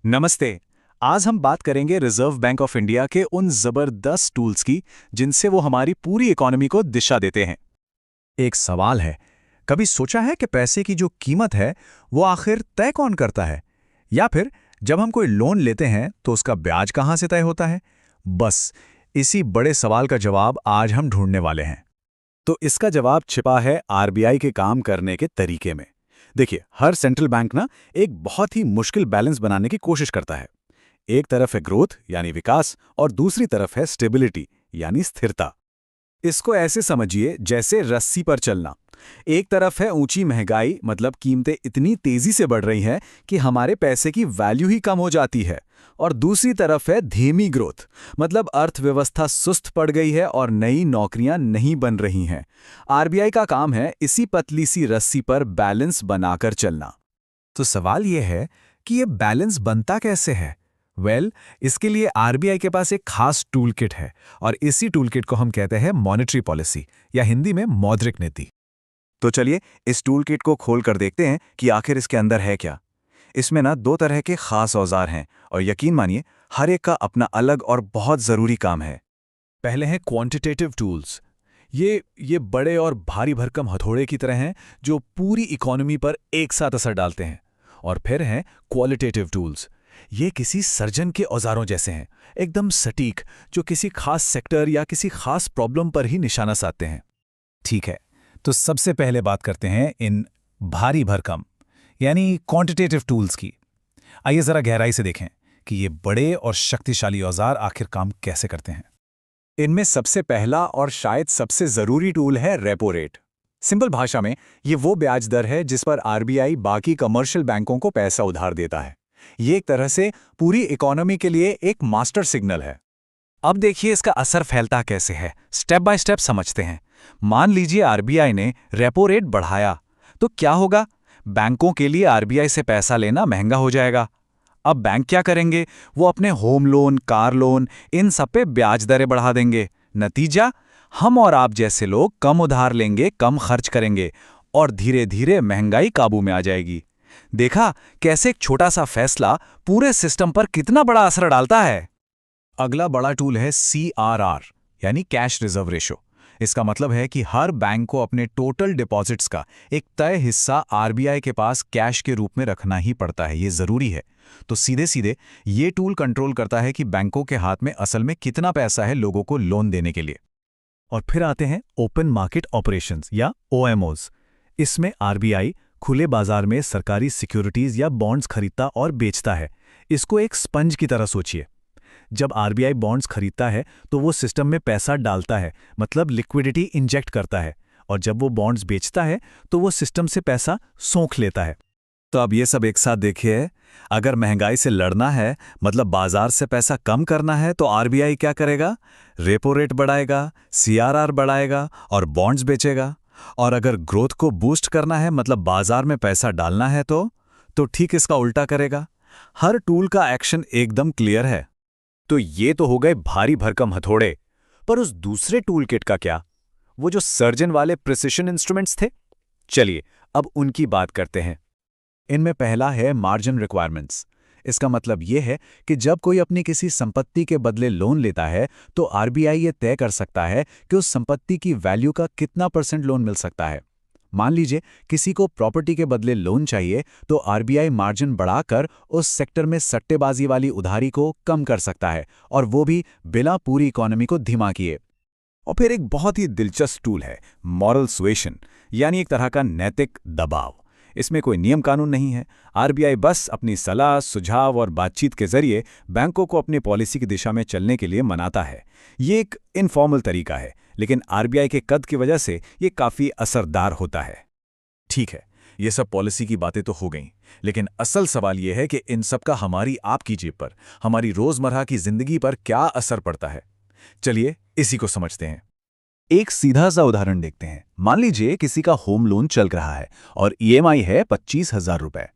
नमस्ते। आज हम बात करेंगे रिजर्व बैंक ऑफ इंडिया के उन जबरदस्त टूल्स की जिनसे वो हमारी पूरी इकोनॉमी को दिशा देते हैं। एक सवाल है, कभी सोचा है कि पैसे की जो कीमत है वो आखिर तय कौन करता है? या फिर जब हम कोई लोन लेते हैं तो उसका ब्याज कहाँ से तय होता है? बस इसी बड़े सवाल का जवाब आज हम ढूंढने वाले हैं। तो इसका जवाब छिपा है आरबीआई के काम करने के तरीके में। देखिए, हर सेंट्रल बैंक ना एक बहुत ही मुश्किल बैलेंस बनाने की कोशिश करता है। एक तरफ है ग्रोथ यानी विकास और दूसरी तरफ है स्टेबिलिटी यानी स्थिरता। इसको ऐसे समझिए जैसे रस्सी पर चलना। एक तरफ है ऊंची महंगाई, मतलब कीमतें इतनी तेजी से बढ़ रही हैं कि हमारे पैसे की वैल्यू ही कम हो जाती है, और दूसरी तरफ है धीमी ग्रोथ, मतलब अर्थव्यवस्था सुस्त पड़ गई है और नई नौकरियां नहीं बन रही हैं। आरबीआई का काम है इसी पतली सी रस्सी पर बैलेंस बनाकर चलना। तो सवाल ये है कि ये बैलेंस बनता कैसे है? इसके लिए आरबीआई के पास एक खास टूल किट है, और इसी टूल किट को हम कहते हैं मॉनेटरी पॉलिसी, या हिंदी में मौद्रिक नीति। तो चलिए इस टूल किट को खोल कर देखते हैं कि आखिर इसके अंदर है क्या। इसमें ना दो तरह के खास औजार हैं, और यकीन मानिए हर एक का अपना अलग और बहुत ज़रूरी काम है। पहले हैं क्वांटिटेटिव टूल्स। ये बड़े और भारी भरकम हथौड़े की तरह हैं जो पूरी इकोनॉमी पर एक साथ असर डालते हैं। और फिर हैं क्वालिटेटिव टूल्स। ये किसी सर्जन के औजारों जैसे हैं, एकदम सटीक, जो किसी खास सेक्टर या किसी खास प्रॉब्लम पर ही निशाना साधते हैं। ठीक है, तो सबसे पहले बात करते हैं इन भारी भरकम यानी क्वांटिटेटिव टूल्स की। आइए जरा गहराई से देखें कि ये बड़े और शक्तिशाली औजार आखिर काम कैसे करते हैं। इनमें सबसे पहला और शायद सबसे ज़रूरी टूल है रेपो रेट। सिंपल भाषा में ये वो ब्याज दर है जिस पर आरबीआई बाकी कमर्शियल बैंकों को पैसा उधार देता है। ये एक तरह से पूरी इकोनॉमी के लिए एक मास्टर सिग्नल है। अब देखिए इसका असर फैलता कैसे है, स्टेप बाय स्टेप समझते हैं। मान लीजिए आरबीआई ने रेपो रेट बढ़ाया, तो क्या होगा? बैंकों के लिए आरबीआई से पैसा लेना महंगा हो जाएगा। अब बैंक क्या करेंगे? वो अपने होम लोन, कार लोन, इन सब पे ब्याज दरें बढ़ा देंगे। नतीजा, हम और आप जैसे लोग कम उधार लेंगे, कम खर्च करेंगे, और धीरे धीरे महंगाई काबू में आ जाएगी। देखा कैसे एक छोटा सा फैसला पूरे सिस्टम पर कितना बड़ा असर डालता है। अगला बड़ा टूल है CRR, यानी कैश रिजर्व रेशो। इसका मतलब है कि हर बैंक को अपने टोटल डिपॉजिट्स का एक तय हिस्सा आरबीआई के पास कैश के रूप में रखना ही पड़ता है, ये जरूरी है। तो सीधे सीधे ये टूल कंट्रोल करता है कि बैंकों के हाथ में असल में कितना पैसा है लोगों को लोन देने के लिए। और फिर आते हैं ओपन मार्केट ऑपरेशंस या OMOs। इसमें आरबीआई खुले बाजार में सरकारी सिक्योरिटीज या बॉन्ड्स खरीदता और बेचता है। इसको एक स्पंज की तरह सोचिए। जब आरबीआई बॉन्ड्स खरीदता है तो वो सिस्टम में पैसा डालता है, मतलब लिक्विडिटी इंजेक्ट करता है, और जब वो बॉन्ड्स बेचता है तो वो सिस्टम से पैसा सोख लेता है। तो अब ये सब एक साथ देखिए। अगर महंगाई से लड़ना है, मतलब बाजार से पैसा कम करना है, तो आरबीआई क्या करेगा? रेपो रेट बढ़ाएगा, सीआरआर बढ़ाएगा और बॉन्ड्स बेचेगा। और अगर ग्रोथ को बूस्ट करना है, मतलब बाजार में पैसा डालना है, तो ठीक इसका उल्टा करेगा। हर टूल का एक्शन एकदम क्लियर है। तो ये तो हो गए भारी भरकम हथौड़े, पर उस दूसरे टूल किट का क्या? वो जो सर्जन वाले प्रिसिशन इंस्ट्रूमेंट्स थे। चलिए अब उनकी बात करते हैं। इनमें पहला है मार्जिन रिक्वायरमेंट्स। इसका मतलब यह है कि जब कोई अपनी किसी संपत्ति के बदले लोन लेता है तो आरबीआई ये तय कर सकता है कि उस संपत्ति की वैल्यू का कितना % लोन मिल सकता है। मान लीजिए किसी को प्रॉपर्टी के बदले लोन चाहिए, तो आरबीआई मार्जिन बढ़ाकर उस सेक्टर में सट्टेबाजी वाली उधारी को कम कर सकता है, और वो भी बिना पूरी इकोनॉमी को धीमा किए। और फिर एक बहुत ही दिलचस्प टूल है मॉरल सुएशन, यानी एक तरह का नैतिक दबाव। इसमें कोई नियम कानून नहीं है। आरबीआई बस अपनी सलाह, सुझाव और बातचीत के जरिए बैंकों को अपनी पॉलिसी की दिशा में चलने के लिए मनाता है। ये एक इनफॉर्मल तरीका है, लेकिन आरबीआई के कद की वजह से ये काफ़ी असरदार होता है। ठीक है, ये सब पॉलिसी की बातें तो हो गईं, लेकिन असल सवाल ये है कि इन सब का हमारी आपकी जेब पर, हमारी रोज़मर्रा की जिंदगी पर क्या असर पड़ता है। चलिए इसी को समझते हैं। एक सीधा सा उदाहरण देखते हैं। मान लीजिए किसी का होम लोन चल रहा है और ईएमआई है 25,000 रुपए।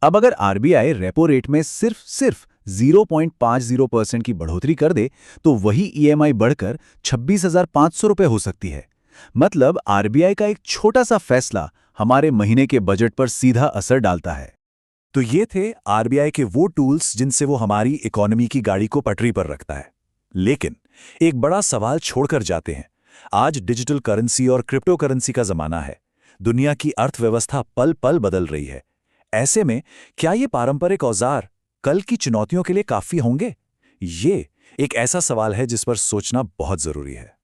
अब अगर आरबीआई रेपो रेट में सिर्फ 0.50% की बढ़ोतरी कर दे, तो वही ईएमआई बढ़कर 26,500 रुपए हो सकती है। मतलब आरबीआई का एक छोटा सा फैसला हमारे महीने के बजट पर सीधा असर डालता है। तो ये थे आरबीआई के वो टूल्स जिनसे वो हमारी इकोनॉमी की गाड़ी को पटरी पर रखता है। लेकिन एक बड़ा सवाल छोड़कर जाते हैं। आज डिजिटल करेंसी और क्रिप्टो करेंसी का जमाना है। दुनिया की अर्थव्यवस्था पल पल बदल रही है। ऐसे में क्या ये पारंपरिक औजार कल की चुनौतियों के लिए काफी होंगे? ये एक ऐसा सवाल है जिस पर सोचना बहुत जरूरी है।